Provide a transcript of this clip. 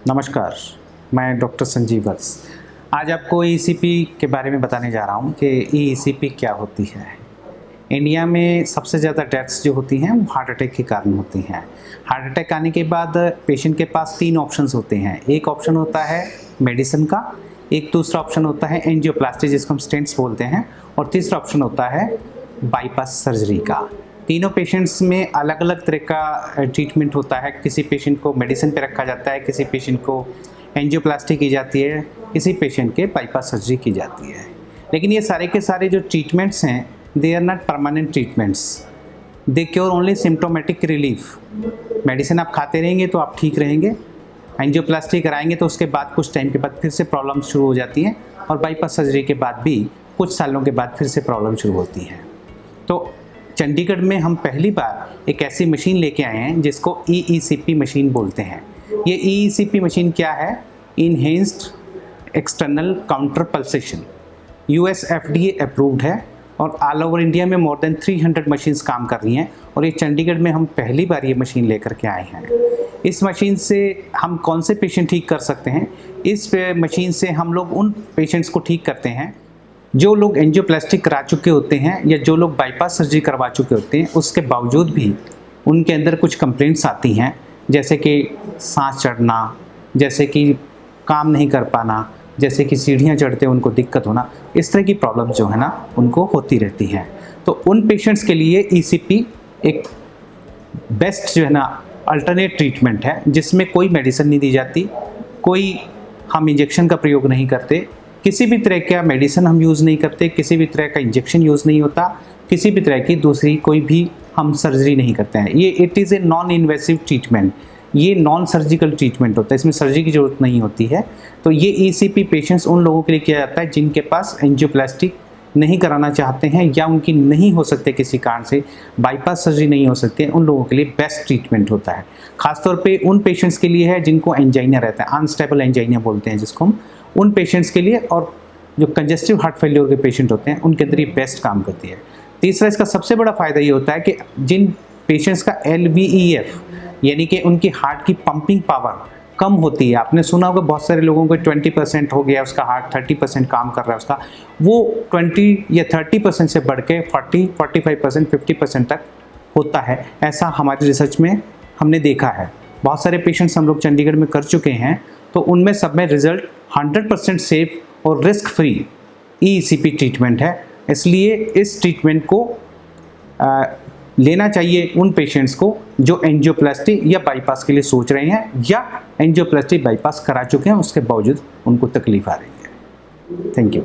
नमस्कार, मैं डॉक्टर संजीव वत्स। आज आपको ईसीपी के बारे में बताने जा रहा हूँ कि ईसीपी क्या होती है। इंडिया में सबसे ज़्यादा डेथ्स जो होती हैं वो हार्ट अटैक के कारण होती हैं। हार्ट अटैक आने के बाद पेशेंट के पास 3 ऑप्शंस होते हैं। एक ऑप्शन होता है मेडिसिन का, एक दूसरा ऑप्शन होता है एंजियोप्लास्टी जिसको हम स्टेंट्स बोलते हैं, और तीसरा ऑप्शन होता है बाईपास सर्जरी का। तीनों पेशेंट्स में अलग अलग तरह का ट्रीटमेंट होता है। किसी पेशेंट को मेडिसिन पे रखा जाता है, किसी पेशेंट को एंजियोप्लास्टी की जाती है, किसी पेशेंट के बाईपास सर्जरी की जाती है। लेकिन ये सारे के सारे जो ट्रीटमेंट्स हैं, they are not permanent treatments, they cure only symptomatic relief. Medicine आप खाते रहेंगे तो आप ठीक रहेंगे, एंजियोप्लास्टी कराएंगे तो उसके बाद कुछ टाइम के बाद फिर से प्रॉब्लम शुरू हो जाती हैं, और बाईपास सर्जरी के बाद भी कुछ सालों के बाद फिर से प्रॉब्लम शुरू होती हैं। तो चंडीगढ़ में हम पहली बार एक ऐसी मशीन लेके आए हैं जिसको ईईसीपी मशीन बोलते हैं। ये ईईसीपी मशीन क्या है? Enhanced external counter pulsation, US FDA approved है, और ऑल ओवर इंडिया में मोर देन 300 मशीन्स काम कर रही हैं, और ये चंडीगढ़ में हम पहली बार ये मशीन लेकर के आए हैं। इस मशीन से हम कौन से पेशेंट ठीक कर सकते हैं? इस मशीन से हम लोग उन पेशेंट्स को ठीक करते हैं जो लोग एंजियोप्लास्टी करा चुके होते हैं या जो लोग बाईपास सर्जरी करवा चुके होते हैं, उसके बावजूद भी उनके अंदर कुछ कंप्लेंट्स आती हैं, जैसे कि सांस चढ़ना, जैसे कि काम नहीं कर पाना, जैसे कि सीढ़ियाँ चढ़ते उनको दिक्कत होना। इस तरह की प्रॉब्लम जो है ना उनको होती रहती हैं। तो उन पेशेंट्स के लिए ईसीपी एक बेस्ट जो है ना अल्टरनेट ट्रीटमेंट है, जिसमें कोई मेडिसिन नहीं दी जाती, कोई हम इंजेक्शन का प्रयोग नहीं करते, किसी भी तरह का मेडिसिन हम यूज़ नहीं करते, किसी भी तरह का इंजेक्शन यूज़ नहीं होता, किसी भी तरह की दूसरी कोई भी हम सर्जरी नहीं करते हैं। ये it is a non invasive treatment, ये नॉन सर्जिकल ट्रीटमेंट होता है, इसमें सर्जरी की ज़रूरत नहीं होती है। तो ये ईसीपी पेशेंट्स उन लोगों के लिए किया जाता है जिनके पास एंजियोप्लास्टी नहीं कराना चाहते हैं या उनकी नहीं हो सकते, किसी कारण से बाईपास सर्जरी नहीं हो सकती है, उन लोगों के लिए बेस्ट ट्रीटमेंट होता है। खासतौर पे उन पेशेंट्स के लिए है जिनको एंजाइना रहता है, अनस्टेबल एंजाइना बोलते हैं जिसको हम, उन पेशेंट्स के लिए, और जो कंजेस्टिव हार्ट फेलियर के पेशेंट होते हैं उनके अंदर ये बेस्ट काम करती है। तीसरा इसका सबसे बड़ा फ़ायदा ये होता है कि जिन पेशेंट्स का LVEF यानी कि उनकी हार्ट की पंपिंग पावर कम होती है, आपने सुना होगा बहुत सारे लोगों को 20% हो गया उसका हार्ट, 30% काम कर रहा है उसका, वो 20 या 30% से बढ़ के 40, 45%, 50% तक होता है। ऐसा हमारी रिसर्च में हमने देखा है। बहुत सारे पेशेंट्स हम लोग चंडीगढ़ में कर चुके हैं, तो उनमें सब में रिजल्ट 100% सेफ और रिस्क फ्री ईसीपी ट्रीटमेंट है। इसलिए इस ट्रीटमेंट को लेना चाहिए उन पेशेंट्स को जो एंजियोप्लास्टी या बाईपास के लिए सोच रहे हैं या एंजियोप्लास्टी बाईपास करा चुके हैं, उसके बावजूद उनको तकलीफ आ रही है। Thank you.